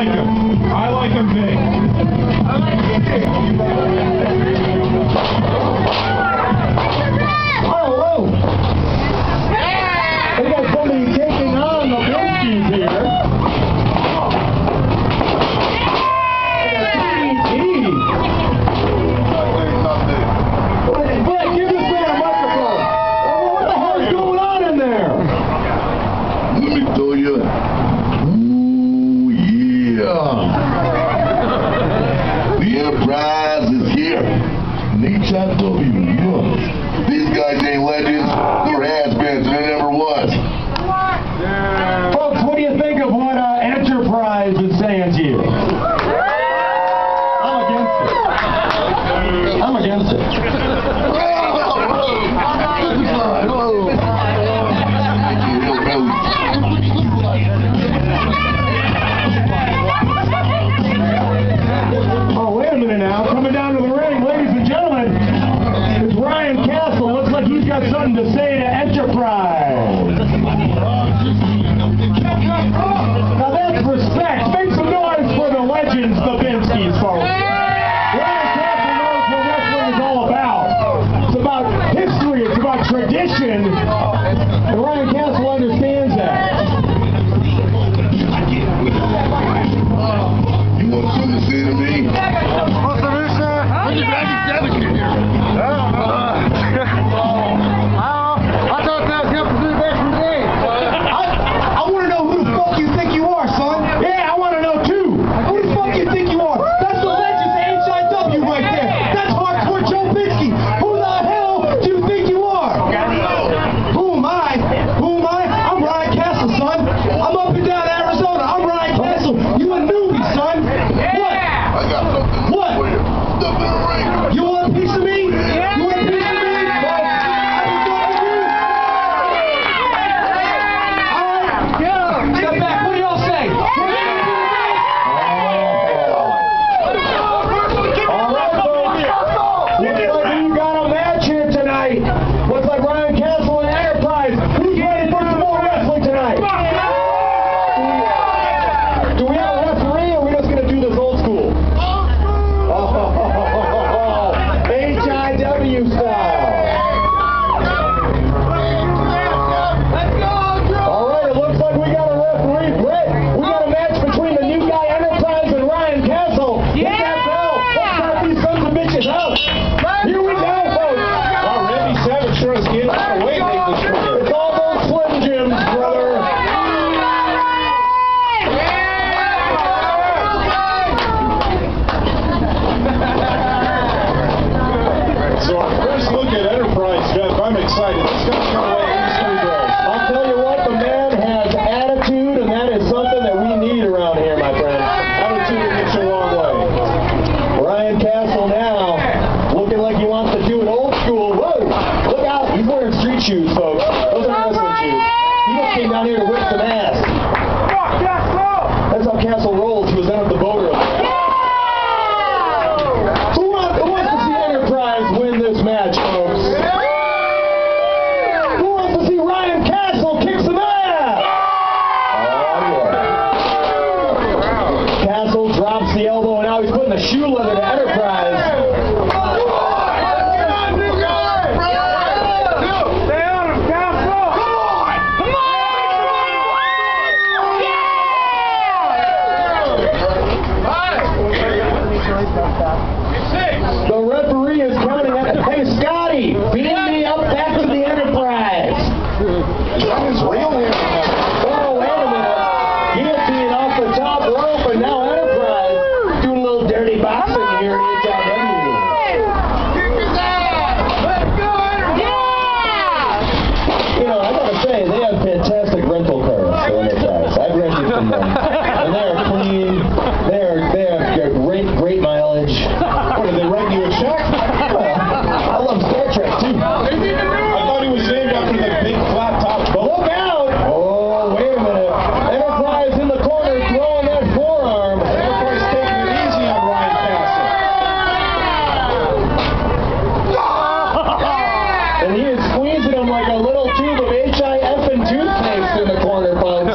like him. I like him big. I like him big. Hello. We got somebody taking on the Pinskies here. But give this man a microphone. What the hell is going on in there? Let me tell you. Ooh, yeah. The Enterprise is here. And HIW, yeah. These guys ain't legends. They're has-beens, and there never was. Folks, what do you think of what Enterprise is saying to you? I'm against it. Oh, wait a minute now. Coming down to the ring, ladies and gentlemen, is Ryan Castle. Looks like he's got something to say to Enterprise. Now that's respect. Make some noise for the legends, the Pinskies, folks. Ryan Castle knows what wrestling is all about. It's about history. It's about tradition. And Ryan Castle understands that. You want something to say to me? I want to know who the fuck you think you are, son. Yeah, I want to know too. Who the fuck you think you are? That's the legends of HIW right there. That's Hardcore Joe Pinsky. Who the hell do you think you are? Who am I? Who am I? I'm Ryan Castle, son. I'm up and down Arizona. I'm Ryan Castle. You a newbie, son. What? I got something What? for you. Stuff in the ring. You want a piece of me? You want a piece of me? Step back. What do y'all say? All right, folks. Looks like we got a match here tonight. Looks like Ryan Castle and Enterprise. Who's ready for some more wrestling tonight? Do we have a referee, or are we just going to do this old school? HIW style. All right, it looks like we got a referee. Brett, we got a match between the new guy Enterprise and Ryan Castle. Hit that bell. Let's start these sons of bitches out. Here we go, folks. Wow, Randy Savage sure is getting out of the way. It's all those Slim Jims, brother. So our first look at Enterprise, Jeff, I'm excited. This guy's going to win history goes. I'll tell you what, the man has attitude, and that is something that we need around here, my friend. Attitude gets you a long way. Ryan Castle now, looking like he wants to do it old school. Whoa! Look out! He's wearing street shoes, folks. Those are wrestling shoes. He just came down here to whip some ass. That's how Castle rolls. He was down at the boat room. Who wants to see Enterprise win this match, folks? Who wants to see Ryan Castle kick some ass? Oh, yeah. Castle drops the elbow, and now he's putting the shoe leather to Enterprise. The referee is counting at hey, Scotty, beam me up back to the Enterprise. That is real here. Oh, wait a minute. Guillotine off the top rope, and now Enterprise doing a little dirty boxing here in HIW. You know, I gotta say, they have fantastic rental cars for Enterprise. I've rented from them. And they are clean. They have great mileage. What, did they write you a check? I love Star Trek, too. I thought he was named after the big flat top boat. Look out! Oh, wait a minute. Enterprise in the corner throwing that forearm. Enterprise taking it easy on Ryan Castle. And he is squeezing him like a little tube of HIF and toothpaste in the corner, folks.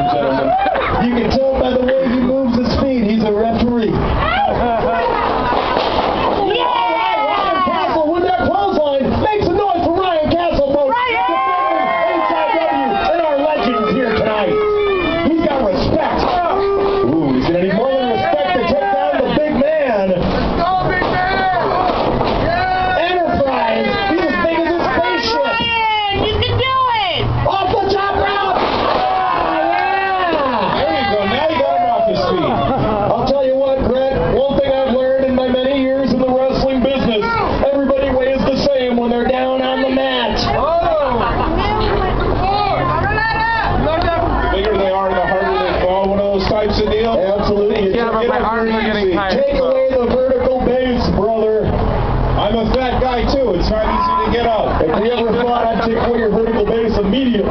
and gentlemen. You can tell by the way he moves his feet, he's a referee. Ryan Castle with that clothesline. Make some noise for Ryan Castle, folks. HIW and our legends here tonight. He's got respect. Ooh, he's gonna need more than respect to take down the big man. Let's go, big man! Yeah! Enterprise. He's as big as a spaceship. Ryan, you can do it! Off the top rope. There you go. Now you got him off his feet. I'll tell you what, Brett, one thing I've learned in my many years in the wrestling business, everybody weighs the same when they're down on the mat. The bigger they are, the harder they fall. One of those types of deals. Absolutely. Yeah, but my arms are getting tired. Take away the vertical base, brother. I'm a fat guy too. It's not easy to get up. If we ever thought I'd take away your vertical base immediately.